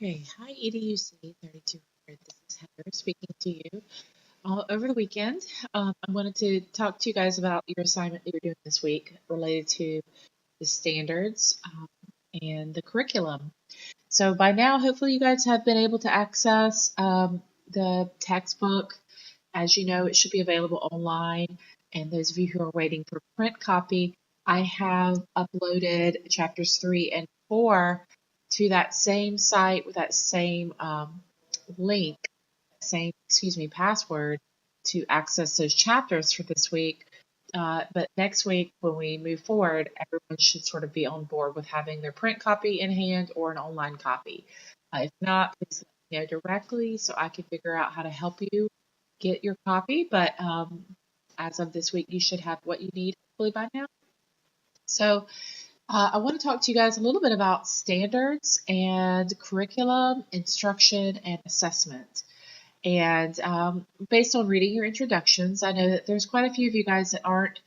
Okay, hi EDUC3200. This is Heather speaking to you. Over the weekend, I wanted to talk to you guys about your assignment that you're doing this week related to the standards and the curriculum. So by now, hopefully you guys have been able to access the textbook. As you know, it should be available online. And those of you who are waiting for print copy, I have uploaded chapters 3 and 4 to that same site with that same link, same, password to access those chapters for this week. But next week, when we move forward, everyone should sort of be on board with having their print copy in hand or an online copy. If not, please let me know directly so I can figure out how to help you get your copy. But as of this week, you should have what you need hopefully by now. So I want to talk to you guys a little bit about standards and curriculum, instruction, and assessment. And based on reading your introductions, I know that there's quite a few of you guys that aren't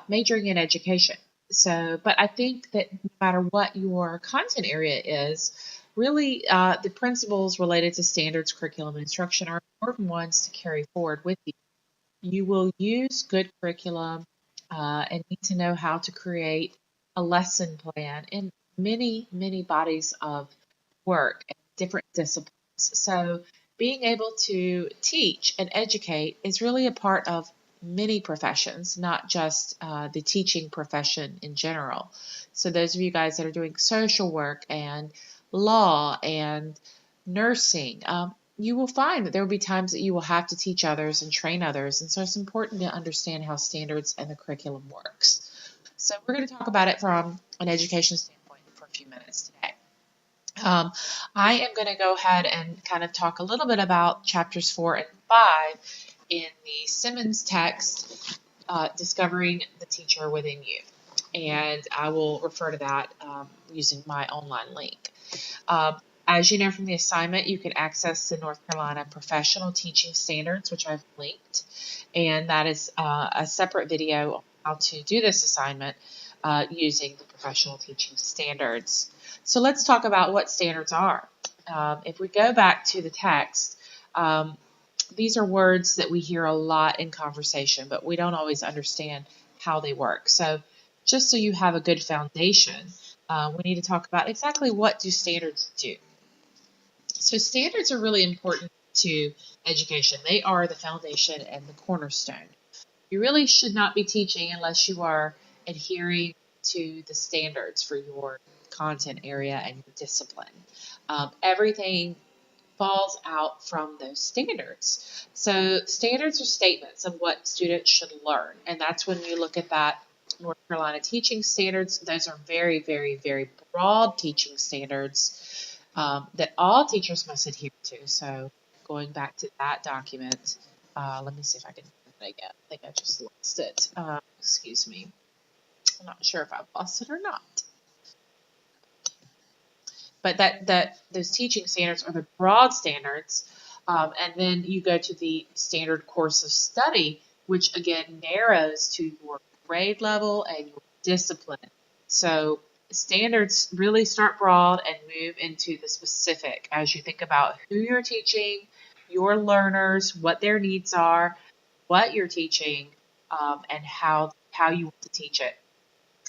majoring in education. So, but I think that no matter what your content area is, really the principles related to standards, curriculum, and instruction are important ones to carry forward with you. You will use good curriculum and need to know how to create a lesson plan in many, many bodies of work and different disciplines. So being able to teach and educate is really a part of many professions, not just the teaching profession in general. So those of you guys that are doing social work and law and nursing, you will find that there will be times that you will have to teach others and train others. And so it's important to understand how standards and the curriculum works. So we're going to talk about it from an education standpoint for a few minutes today. I am going to go ahead and kind of talk a little bit about chapters 4 and 5 in the Simmons text, Discovering the Teacher Within You. And I will refer to that using my online link. As you know from the assignment, you can access the North Carolina Professional Teaching Standards, which I've linked. And that is a separate video on how to do this assignment using the Professional Teaching Standards. So let's talk about what standards are. If we go back to the text, these are words that we hear a lot in conversation, but we don't always understand how they work. So just so you have a good foundation, we need to talk about exactly what do standards do. So standards are really important to education. They are the foundation and the cornerstone. You really should not be teaching unless you are adhering to the standards for your content area and your discipline. Everything falls out from those standards. So standards are statements of what students should learn. And that's when you look at that North Carolina teaching standards. Those are very, very, very broad teaching standards that all teachers must adhere to. So going back to that document, let me see if I can find it again. I think I just lost it. Excuse me. I'm not sure if I've lost it or not. But those teaching standards are the broad standards, and then you go to the standard course of study, which again narrows to your grade level and your discipline. So standards really start broad and move into the specific as you think about who you're teaching, your learners, what their needs are, what you're teaching, and how you want to teach it.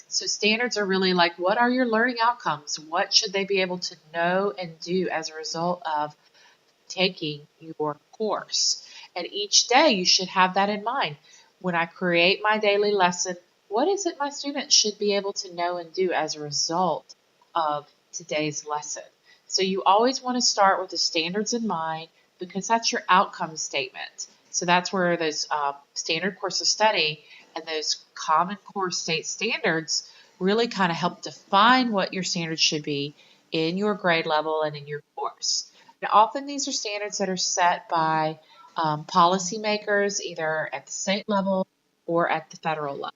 So standards are really like, what are your learning outcomes? What should they be able to know and do as a result of taking your course? And each day you should have that in mind. When I create my daily lesson, what is it my students should be able to know and do as a result of today's lesson? So you always want to start with the standards in mind because that's your outcome statement. So that's where those standard course of study and those common core state standards really kind of help define what your standards should be in your grade level and in your course. Now, often these are standards that are set by policymakers either at the state level or at the federal level.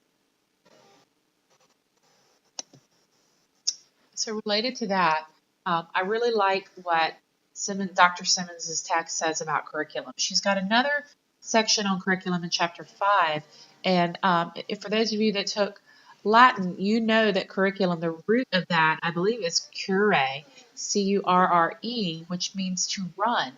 So related to that, I really like what Dr. Simmons' text says about curriculum. She's got another section on curriculum in chapter 5. And for those of you that took Latin, you know that curriculum, the root of that, I believe, is curre, C-U-R-R-E, which means to run,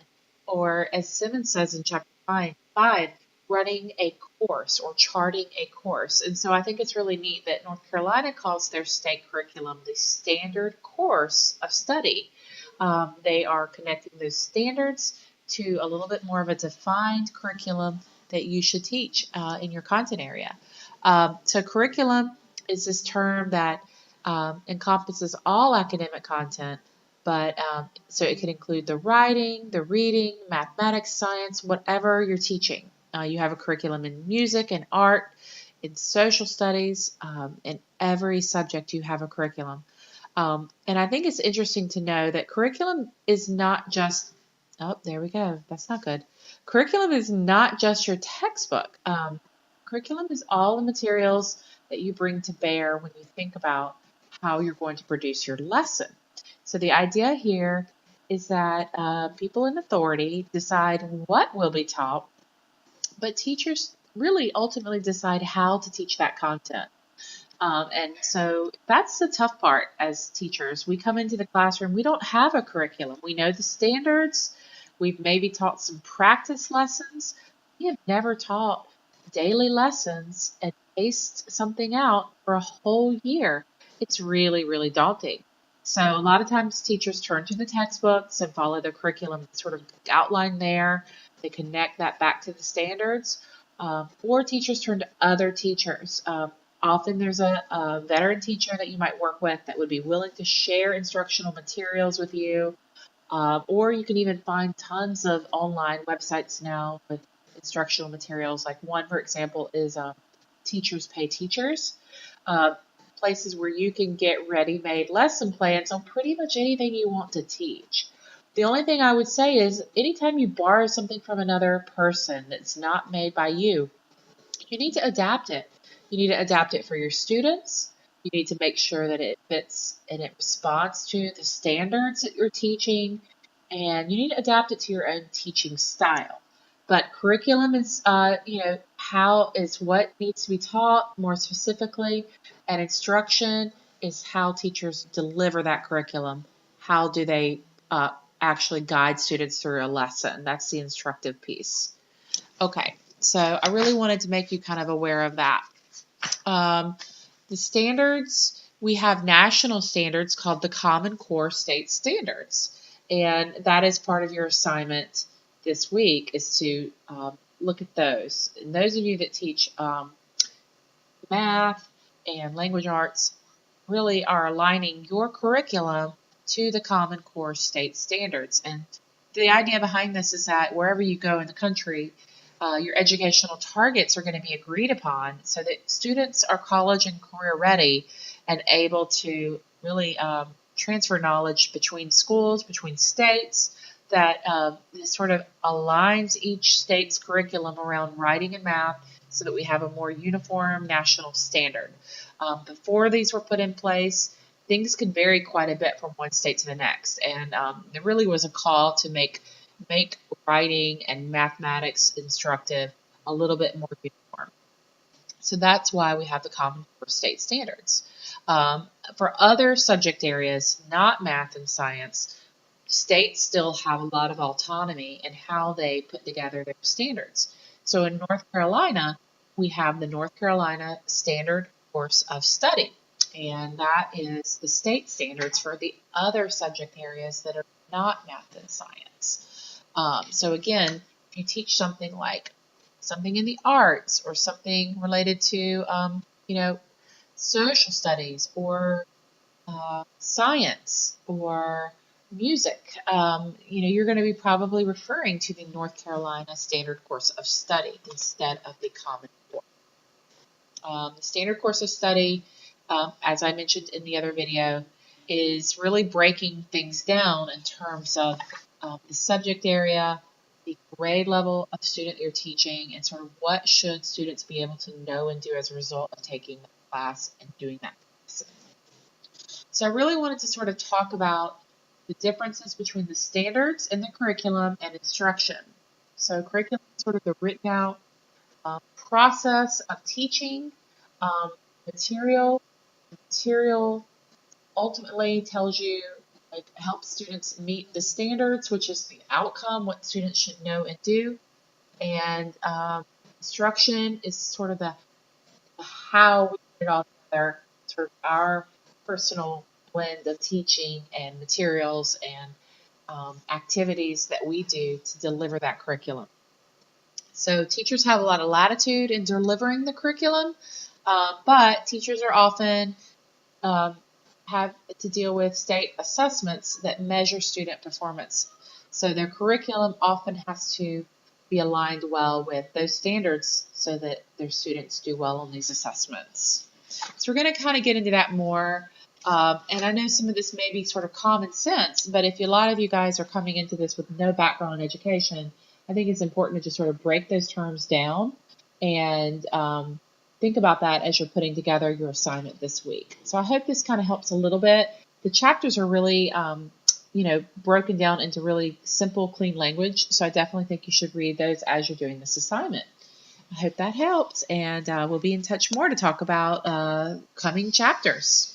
or as Simmons says in chapter 5, running a course or charting a course. And so I think it's really neat that North Carolina calls their state curriculum the standard course of study. They are connecting those standards to a little bit more of a defined curriculum that you should teach in your content area. So curriculum is this term that encompasses all academic content, but so it can include the writing, the reading, mathematics, science, whatever you're teaching. You have a curriculum in music and art, in social studies, in every subject you have a curriculum. And I think it's interesting to know that curriculum is not just, oh, there we go, that's not good. Curriculum is not just your textbook. Curriculum is all the materials that you bring to bear when you think about how you're going to produce your lesson. So the idea here is that people in authority decide what will be taught, but teachers really ultimately decide how to teach that content. And so that's the tough part as teachers. We come into the classroom, we don't have a curriculum. We know the standards. We've maybe taught some practice lessons. We have never taught daily lessons and paced something out for a whole year. It's really, really daunting. So a lot of times teachers turn to the textbooks and follow the curriculum sort of outlined there. They connect that back to the standards. Or teachers turn to other teachers. Often there's a veteran teacher that you might work with that would be willing to share instructional materials with you. Or you can even find tons of online websites now with instructional materials. Like one, for example, is Teachers Pay Teachers. Places where you can get ready-made lesson plans on pretty much anything you want to teach. The only thing I would say is anytime you borrow something from another person that's not made by you, you need to adapt it. You need to adapt it for your students. You need to make sure that it fits and it responds to the standards that you're teaching, and you need to adapt it to your own teaching style. But curriculum is, how is what needs to be taught more specifically, and instruction is how teachers deliver that curriculum. How do they actually guide students through a lesson? That's the instructive piece. Okay, so I really wanted to make you kind of aware of that. The standards, we have national standards called the Common Core State Standards, and that is part of your assignment this week is to look at those. And those of you that teach math and language arts really are aligning your curriculum to the Common Core State Standards. And the idea behind this is that wherever you go in the country, your educational targets are going to be agreed upon so that students are college and career ready and able to really transfer knowledge between schools, between states, that this sort of aligns each state's curriculum around writing and math so that we have a more uniform national standard. Before these were put in place, things could vary quite a bit from one state to the next, and there really was a call to make writing and mathematics instructive a little bit more uniform. So that's why we have the Common Core State Standards. For other subject areas, not math and science, states still have a lot of autonomy in how they put together their standards. So in North Carolina, we have the North Carolina Standard Course of Study, and that is the state standards for the other subject areas that are not math and science. So again, if you teach something like something in the arts or something related to, social studies or science or music, you're going to be probably referring to the North Carolina Standard Course of Study instead of the Common Core. The Standard Course of Study, as I mentioned in the other video, is really breaking things down in terms of the subject area, the grade level of student you're teaching, and sort of what should students be able to know and do as a result of taking the class and doing that class. So I really wanted to sort of talk about the differences between the standards in the curriculum and instruction. So curriculum is sort of the written out process of teaching. material. Material ultimately tells you, like, helps students meet the standards, which is the outcome, what students should know and do. And instruction is sort of the how we put it all together, sort of our personal blend of teaching and materials and activities that we do to deliver that curriculum. So teachers have a lot of latitude in delivering the curriculum, but teachers are often have to deal with state assessments that measure student performance. So their curriculum often has to be aligned well with those standards so that their students do well on these assessments. So we're going to kind of get into that more. And I know some of this may be sort of common sense, but if a lot of you guys are coming into this with no background in education, I think it's important to just sort of break those terms down and think about that as you're putting together your assignment this week. So I hope this kind of helps a little bit. The chapters are really, broken down into really simple, clean language. So I definitely think you should read those as you're doing this assignment. I hope that helps, and we'll be in touch more to talk about coming chapters.